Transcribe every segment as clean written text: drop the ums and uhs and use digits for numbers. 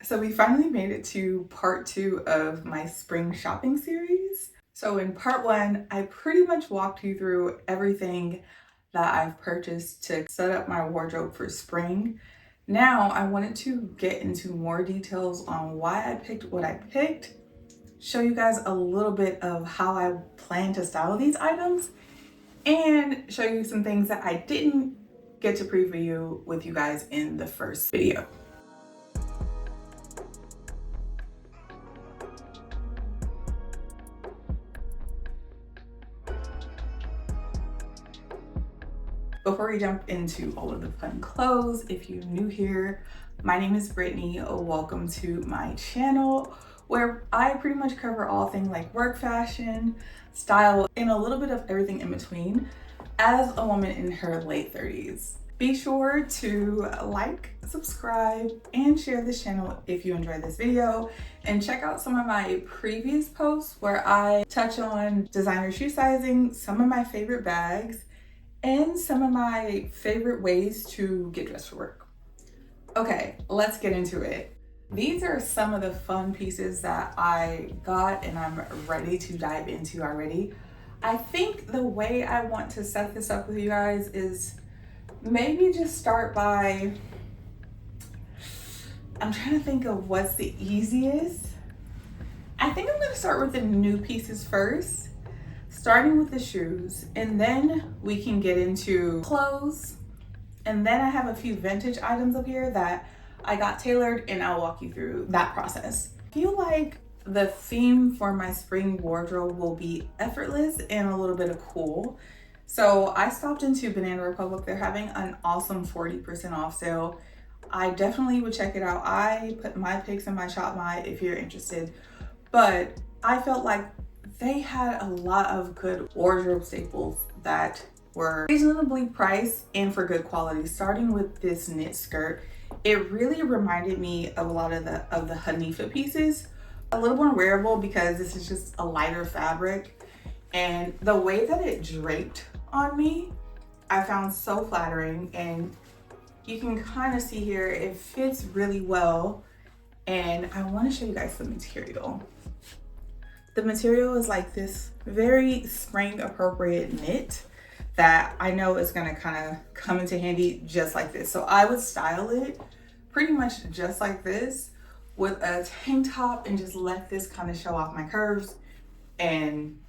So we finally made it to part 2 of my spring shopping series. So in part 1, I pretty much walked you through everything that I've purchased to set up my wardrobe for spring. Now I wanted to get into more details on why I picked what I picked, show you guys a little bit of how I plan to style these items, and show you some things that I didn't get to preview with you guys in the first video. Before we jump into all of the fun clothes, if you're new here, my name is Brittany. Welcome to my channel where I pretty much cover all things like work fashion, style, and a little bit of everything in between as a woman in her late 30s. Be sure to like, subscribe, and share this channel if you enjoyed this video, and check out some of my previous posts where I touch on designer shoe sizing, some of my favorite bags, and some of my favorite ways to get dressed for work. Okay, let's get into it. These are some of the fun pieces that I got and I'm ready to dive into already. I think the way I want to set this up with you guys is maybe just start by, I'm trying to think of what's the easiest. I think I'm gonna start with the new pieces first, starting with the shoes, and then we can get into clothes. And then I have a few vintage items up here that I got tailored, and I'll walk you through that process. I feel like the theme for my spring wardrobe will be effortless and a little bit of cool. So I stopped into Banana Republic. They're having an awesome 40% off sale. I definitely would check it out. I put my pics in my shopmy if you're interested, but I felt like they had a lot of good wardrobe staples that were reasonably priced and for good quality. Starting with this knit skirt, it really reminded me of a lot of the Hanifa pieces. A little more wearable because this is just a lighter fabric, and the way that it draped on me, I found so flattering. And you can kind of see here, it fits really well. And I want to show you guys the material. The material is like this very spring appropriate knit that I know is gonna kind of come into handy just like this. So I would style it pretty much just like this with a tank top and just let this kind of show off my curves and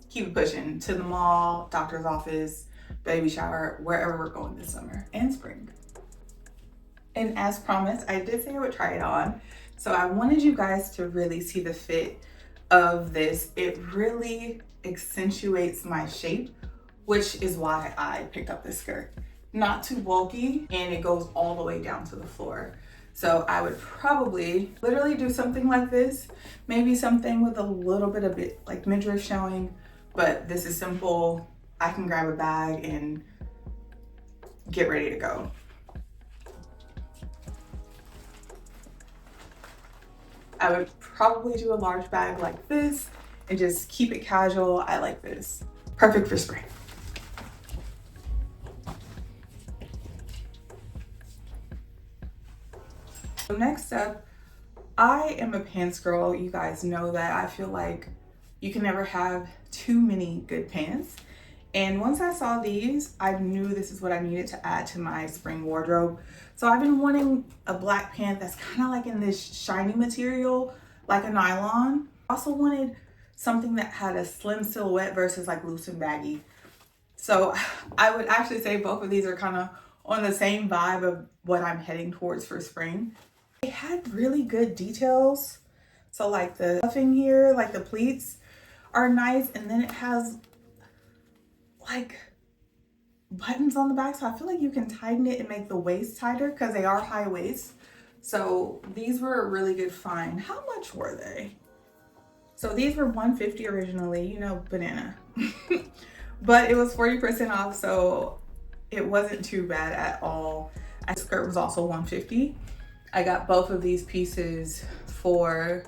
keep it pushing to the mall, doctor's office, baby shower, wherever we're going this summer and spring. And as promised, I did say I would try it on. So I wanted you guys to really see the fit of this. It really accentuates my shape, which is why I picked up this skirt. Not too bulky, and it goes all the way down to the floor. So I would probably literally do something like this, maybe something with a little bit of it like midriff showing, but this is simple. I can grab a bag and get ready to go. I would probably do a large bag like this and just keep it casual. I like this. Perfect for spring. So next up, I am a pants girl. You guys know that. I feel like you can never have too many good pants. And once I saw these, I knew this is what I needed to add to my spring wardrobe. So I've been wanting a black pant that's kind of like in this shiny material, like a nylon. I also wanted something that had a slim silhouette versus like loose and baggy. So I would actually say both of these are kind of on the same vibe of what I'm heading towards for spring. They had really good details. So like the cuffing here, like the pleats are nice. And then it has like buttons on the back, so I feel like you can tighten it and make the waist tighter because they are high waist. So these were a really good find. How much were they? So these were $150 originally, you know, banana. But it was 40% off, so it wasn't too bad at all. The skirt was also $150. I got both of these pieces for,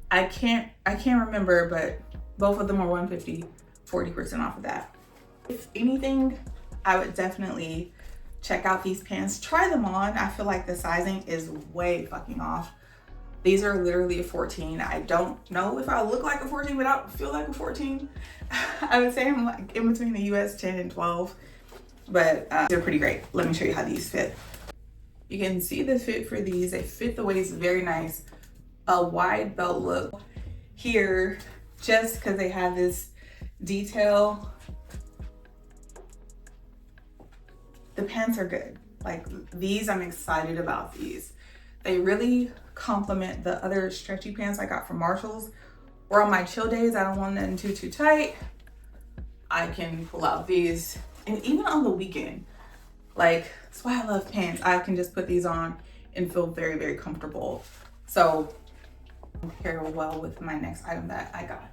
I can't remember, but both of them were $150, 40% off of that. If anything, I would definitely check out these pants, try them on. I feel like the sizing is way fucking off. These are literally a 14. I don't know if I look like a 14, but I don't feel like a 14. I would say I'm like in between the US 10 and 12, but they're pretty great. Let me show you how these fit. You can see the fit for these. They fit the waist very nice. A wide belt look here, just because they have this detail. The pants are good. Like these, I'm excited about these. They really complement the other stretchy pants I got from Marshalls. Or on my chill days, I don't want them too tight. I can pull out these. And even on the weekend, like, that's why I love pants. I can just put these on and feel very, very comfortable. So, pair well with my next item that I got.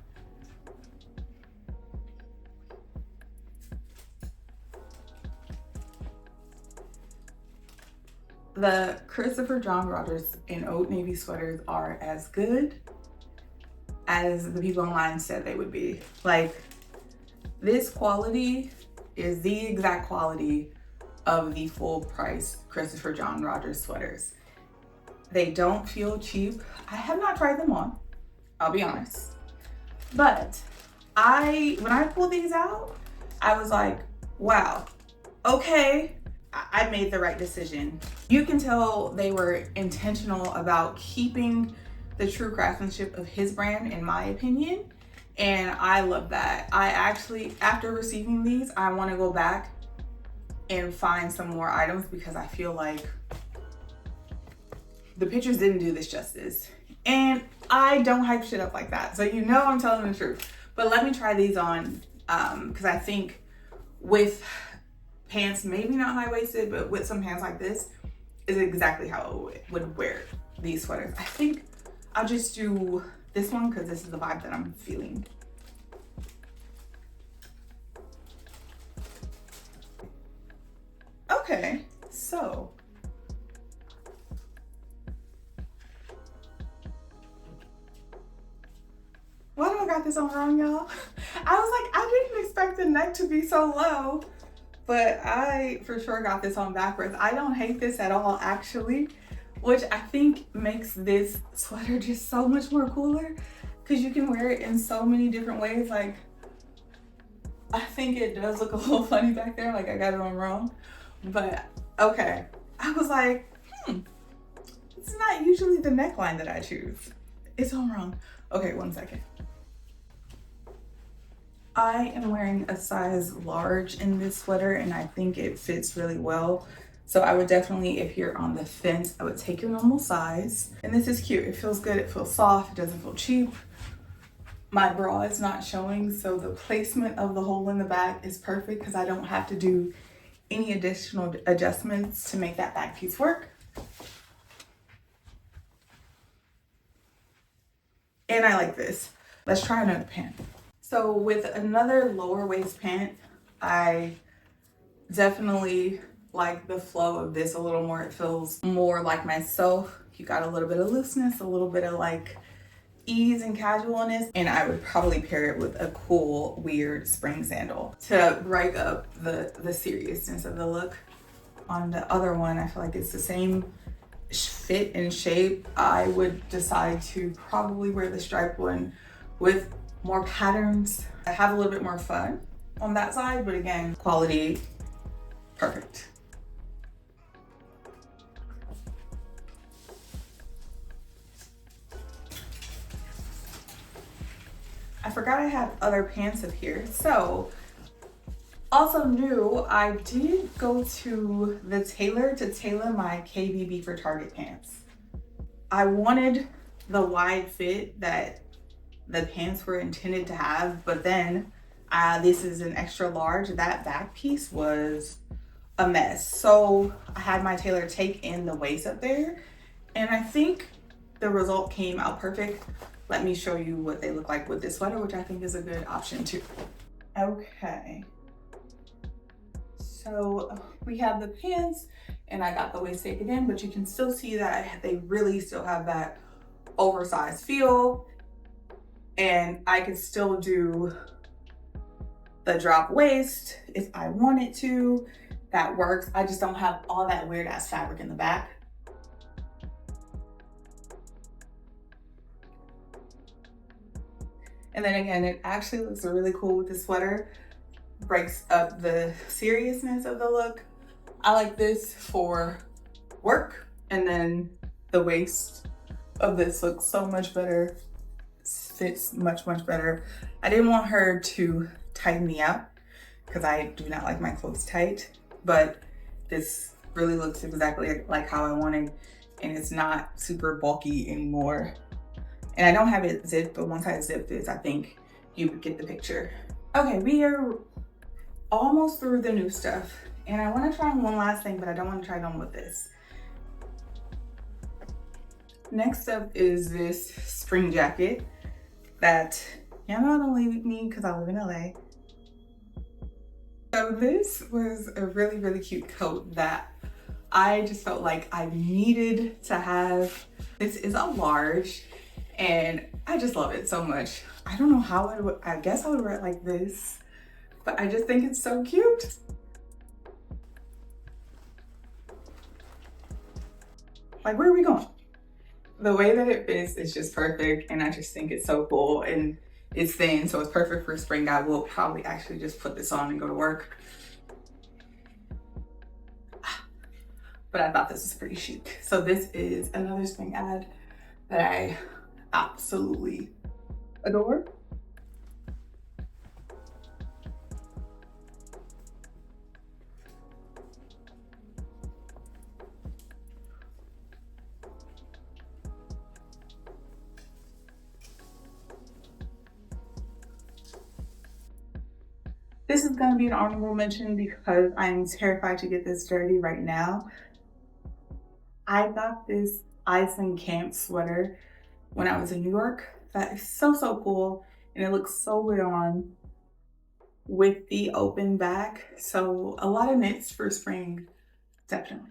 The Christopher John Rogers and Old Navy sweaters are as good as the people online said they would be. Like, this quality is the exact quality of the full price Christopher John Rogers sweaters. They don't feel cheap. I have not tried them on, I'll be honest. But when I pulled these out, I was like, wow, okay, I made the right decision. You can tell they were intentional about keeping the true craftsmanship of his brand, in my opinion. And I love that. I actually, after receiving these, I want to go back and find some more items because I feel like the pictures didn't do this justice. And I don't hype shit up like that. So you know I'm telling the truth. But let me try these on because I think with pants, maybe not high-waisted, but with some pants like this, is exactly how I would wear these sweaters. I think I'll just do this one because this is the vibe that I'm feeling. Okay, so why do I got this on wrong, y'all? I was like, I didn't expect the neck to be so low, but I for sure got this on backwards. I don't hate this at all, actually, which I think makes this sweater just so much more cooler because you can wear it in so many different ways. Like, I think it does look a little funny back there, like I got it on wrong, but okay. I was like, it's not usually the neckline that I choose. It's on wrong. Okay, 1 second. I am wearing a size large in this sweater and I think it fits really well. So I would definitely, if you're on the fence, I would take your normal size. And this is cute. It feels good. It feels soft. It doesn't feel cheap. My bra is not showing, so the placement of the hole in the back is perfect because I don't have to do any additional adjustments to make that back piece work. And I like this. Let's try another pant. So with another lower waist pant, I definitely like the flow of this a little more. It feels more like myself. You got a little bit of looseness, a little bit of like ease and casualness, and I would probably pair it with a cool, weird spring sandal to break up the seriousness of the look. On the other one, I feel like it's the same fit and shape. I would decide to probably wear the striped one with more patterns. I have a little bit more fun on that side, but again, quality, perfect. I forgot I had other pants up here. So, also new, I did go to the tailor to tailor my KBB for Target pants. I wanted the wide fit that the pants were intended to have, but then this is an extra large. That back piece was a mess. So I had my tailor take in the waist up there, and I think the result came out perfect. Let me show you what they look like with this sweater, which I think is a good option too. Okay. So we have the pants and I got the waist taken in, but you can still see that they really still have that oversized feel. And I could still do the drop waist if I wanted to. that works. I just don't have all that weird ass fabric in the back. And then again, it actually looks really cool with the sweater. Breaks up the seriousness of the look. I like this for work, and then the waist of this looks so much better. Fits much better. I didn't want her to tighten me up because I do not like my clothes tight, but this really looks exactly like how I wanted, and it's not super bulky anymore. And I don't have it zipped, but once I zip this, I think you would get the picture. Okay, we are almost through the new stuff, and I want to try on one last thing, but I don't want to try it on with this. Next up is this spring jacket that y'all know don't leave me because I live in LA. So this was a really cute coat that I just felt like I needed to have. This is a large, and I just love it so much. I don't know how I guess I would wear it like this, but I just think it's so cute. Like, where are we going? The way that it fits is just perfect, and I just think it's so cool, and it's thin, so it's perfect for spring. I will probably actually just put this on and go to work. But I thought this was pretty chic. So this is another spring ad that I absolutely adore. This is gonna be an honorable mention because I'm terrified to get this dirty right now. I got this Iceland camp sweater when I was in New York. That is so cool, and it looks so good on with the open back. So a lot of knits for spring, definitely.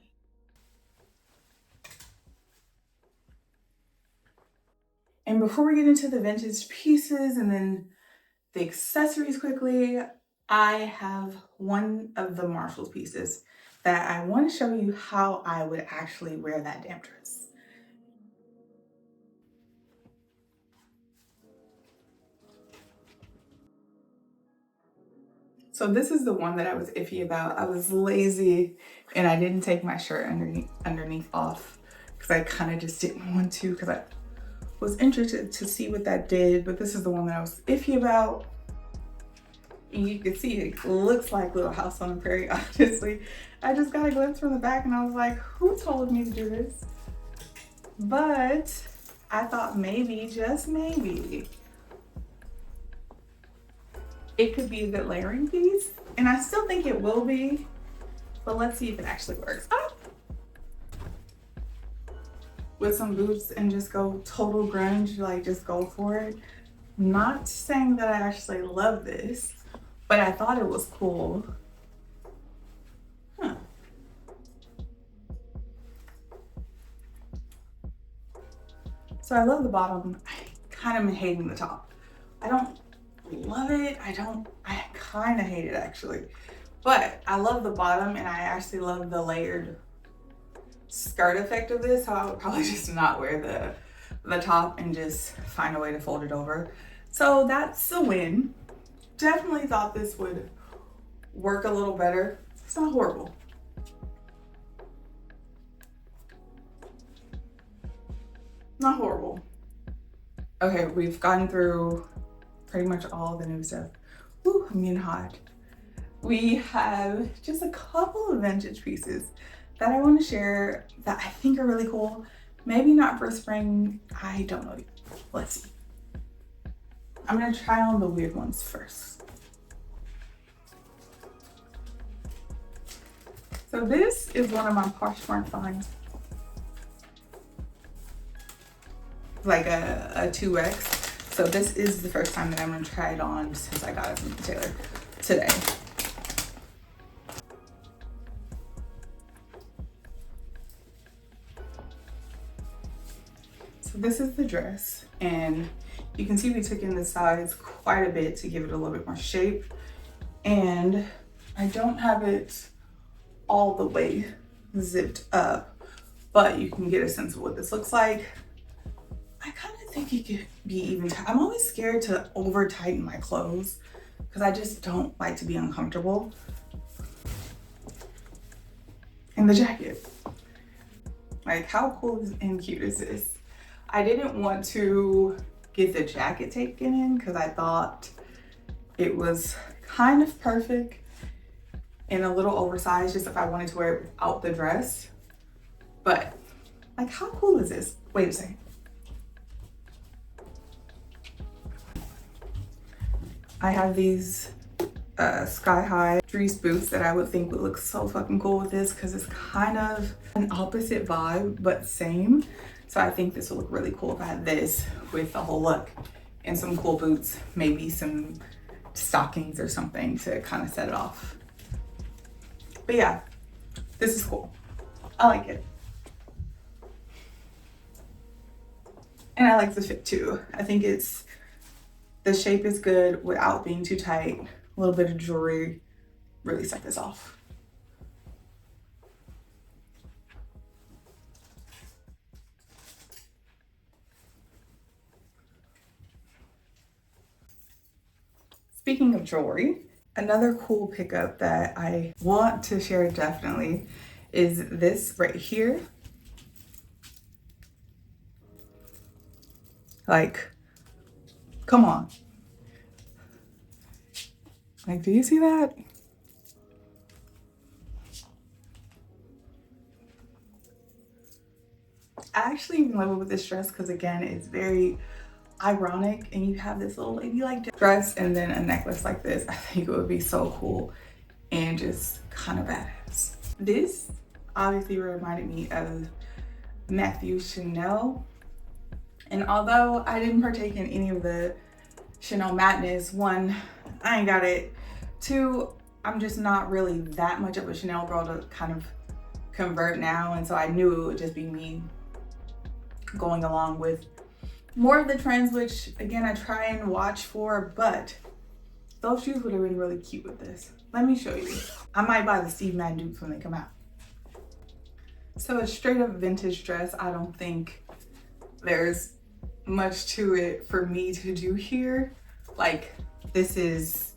And before we get into the vintage pieces and then the accessories quickly, I have one of the Marshalls pieces that I want to show you how I would actually wear that damn dress. So this is the one that I was iffy about. I was lazy and I didn't take my shirt underneath off because I kind of just didn't want to, because I was interested to see what that did. But this is the one that I was iffy about. And you can see it looks like Little House on the Prairie, honestly. I just got a glimpse from the back and I was like, who told me to do this? But I thought maybe, just maybe, it could be a good layering piece. And I still think it will be, but let's see if it actually works. With some boots and just go total grunge, like just go for it. Not saying that I actually love this, but I thought it was cool. So I love the bottom. I kind of am hating the top. I don't love it. I kind of hate it actually. But I love the bottom, and I actually love the layered skirt effect of this. So I would probably just not wear the top and just find a way to fold it over. So that's a win. Definitely thought this would work a little better. It's not horrible. Not horrible. Okay, we've gotten through pretty much all the new stuff. Woo, I'm getting hot. We have just a couple of vintage pieces that I want to share that I think are really cool. Maybe not for spring, I don't know. Let's see. I'm gonna try on the weird ones first. So this is one of my Poshmark finds. Like a 2X. So this is the first time that I'm gonna try it on since I got it from the tailor today. So this is the dress, and you can see we took in the sides quite a bit to give it a little bit more shape. And I don't have it all the way zipped up, but you can get a sense of what this looks like. I kind of think it could be even I'm always scared to over tighten my clothes because I just don't like to be uncomfortable. And the jacket, like how cool and cute is this? I didn't want to get the jacket taken in because I thought it was kind of perfect and a little oversized just if I wanted to wear it without the dress. But like, how cool is this? Wait a second. I have these sky high Dries boots that I would think would look so fucking cool with this because it's kind of an opposite vibe, but same. So I think this would look really cool if I had this with the whole look and some cool boots, maybe some stockings or something to kind of set it off. But yeah, this is cool. I like it. And I like the fit too. I think the shape is good without being too tight. A little bit of jewelry really set this off. Speaking of jewelry, another cool pickup that I want to share definitely is this right here. Like, come on. Like, do you see that? I actually love it with this dress because again, it's very ironic and you have this little ladylike dress and then a necklace like this. I think it would be so cool and just kind of badass. This obviously reminded me of Matthew Chanel. And although I didn't partake in any of the Chanel madness, one, I ain't got it. Two, I'm just not really that much of a Chanel girl to kind of convert now. And so I knew it would just be me going along with more of the trends, which again, I try and watch for, but those shoes would have been really cute with this. Let me show you. I might buy the Steve Madden dupes when they come out. So a straight up vintage dress, I don't think there's much to it for me to do here. Like, this is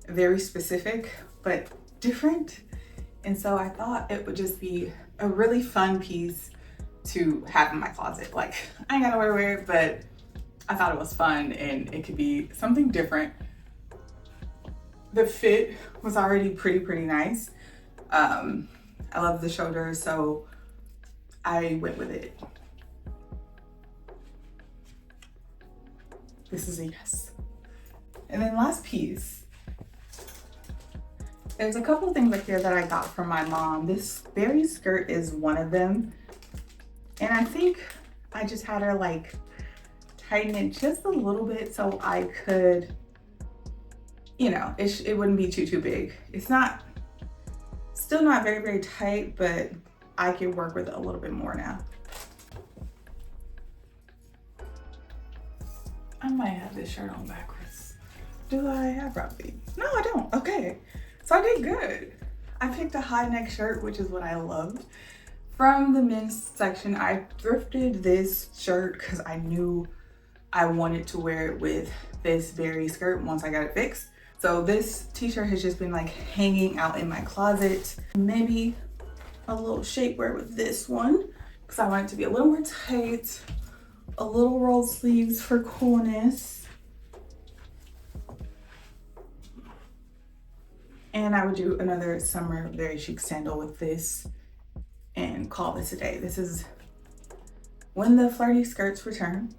very specific, but different. And so I thought it would just be a really fun piece to have in my closet. Like, I ain't gotta wear it, but I thought it was fun and it could be something different. The fit was already pretty nice. I love the shoulders, so I went with it. This is a yes. And then last piece, there's a couple things up here that I got from my mom. This berry skirt is one of them. And I think I just had her like tighten it just a little bit so I could, you know, it wouldn't be too big. It's not, still not very tight, but I can work with it a little bit more now. I might have this shirt on backwards. Do I? I probably. No, I don't. Okay. So I did good. I picked a high neck shirt, which is what I loved. From the men's section, I thrifted this shirt because I knew I wanted to wear it with this berry skirt once I got it fixed. So this t-shirt has just been like hanging out in my closet. Maybe a little shapewear with this one because I want it to be a little more tight. A little rolled sleeves for coolness. And I would do another summer very chic sandal with this and call this a day. This is when the flirty skirts return.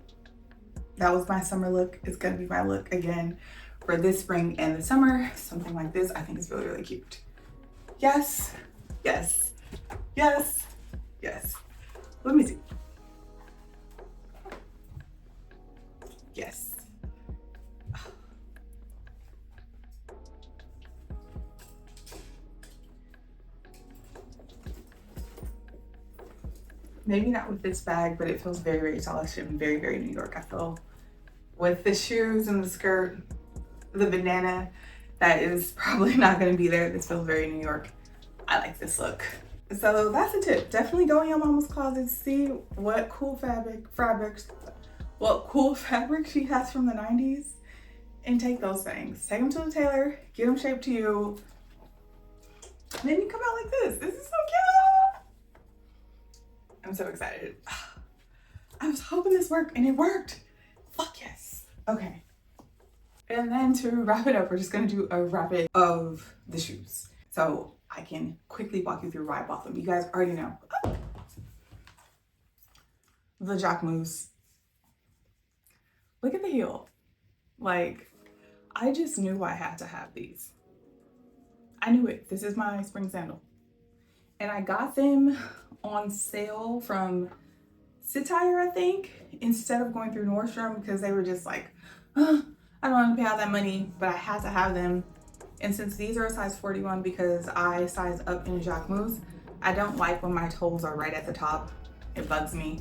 That was my summer look. It's gonna be my look again for this spring and the summer. Something like this I think is really cute. Yes, yes, yes, yes. Let me see. Yes. Maybe not with this bag, but it feels very stylish and very New York. I feel with the shoes and the skirt, the banana that is probably not going to be there. This feels very New York. I like this look. So that's a tip. Definitely go in your mama's closet, see what cool fabrics she has from the 90s, and take those things. Take them to the tailor, get them shaped to you. And then you come out like this. This is so cute. I'm so excited. I was hoping this worked, and it worked. Fuck yes. Okay. And then to wrap it up, we're just gonna do a wrap-it of the shoes, so I can quickly walk you through why I bought them. You guys already know. The Jacquemus. Look at the heel. Like, I just knew I had to have these. I knew it. This is my spring sandal. And I got them on sale from Satire, I think, instead of going through Nordstrom, because they were just like, I don't want to pay all that money, but I had to have them. And since these are a size 41 because I size up in Jacquemus, I don't like when my toes are right at the top. It bugs me.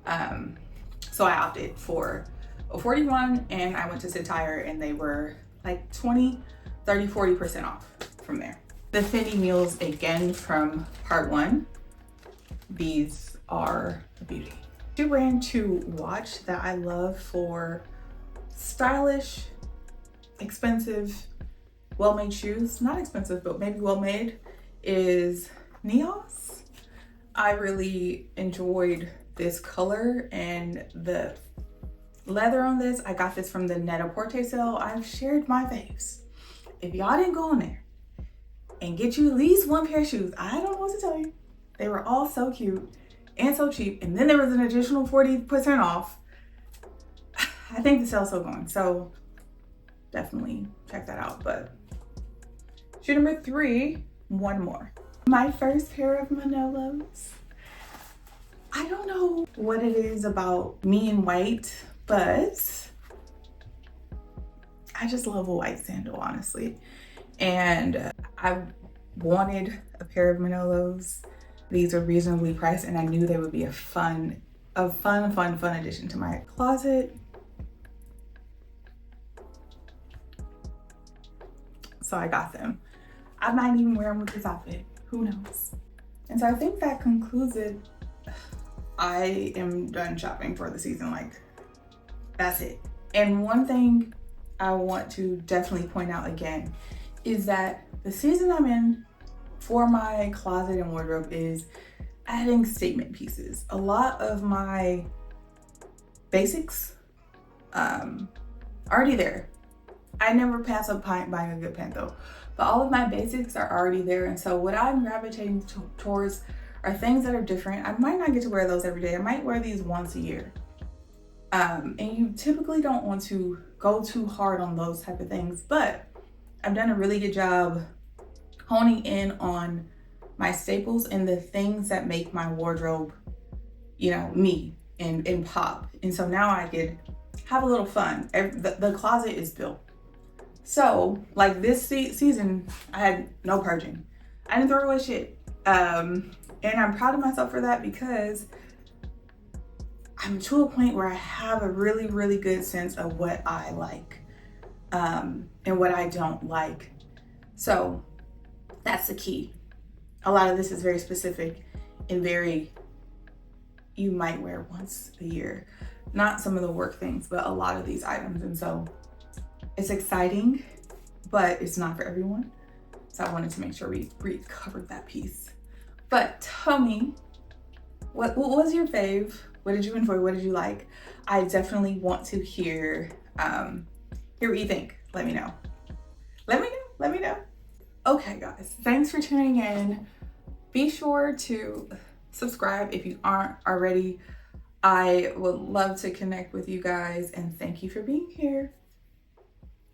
So I opted for a 41, and I went to Satire, and they were like 20, 30, 40% off from there. The Fendi Mules, again from part 1. These are a beauty. Shoe brand to watch that I love for stylish, expensive, well-made shoes, not expensive, but maybe well-made, is Neos. I really enjoyed this color and the leather on this. I got this from the Net-a-Porter sale. I've shared my faves. If y'all didn't go on there and get you at least one pair of shoes, I don't know what to tell you. They were all so cute and so cheap. And then there was an additional 40% off. I think the sale's still going, so definitely check that out. But shoe number 3, one more. My first pair of Manolos. I don't know what it is about me and white, but I just love a white sandal, honestly. And I wanted a pair of Manolos. These are reasonably priced, and I knew they would be a fun addition to my closet. So I got them. I might even wear them with this outfit, who knows? And so I think that concludes it. I am done shopping for the season, like that's it. And one thing I want to definitely point out again is that the season I'm in for my closet and wardrobe is adding statement pieces. A lot of my basics already there. I never pass up buying a good pant though, but all of my basics are already there. And so what I'm gravitating towards are things that are different. I might not get to wear those every day. I might wear these once a year. And you typically don't want to go too hard on those type of things, but I've done a really good job honing in on my staples and the things that make my wardrobe, you know, me and pop. And so now I could have a little fun. The closet is built. So like this season, I had no purging. I didn't throw away shit. And I'm proud of myself for that because I'm to a point where I have a really, really good sense of what I like and what I don't like. So that's the key. A lot of this is very specific and very, you might wear once a year. Not some of the work things, but a lot of these items. And so it's exciting, but it's not for everyone. So I wanted to make sure we covered that piece. But tell me, what was your fave? What did you enjoy? What did you like? I definitely want to hear what you think. Let me know. Let me know. Okay, guys, thanks for tuning in. Be sure to subscribe if you aren't already. I would love to connect with you guys, and thank you for being here.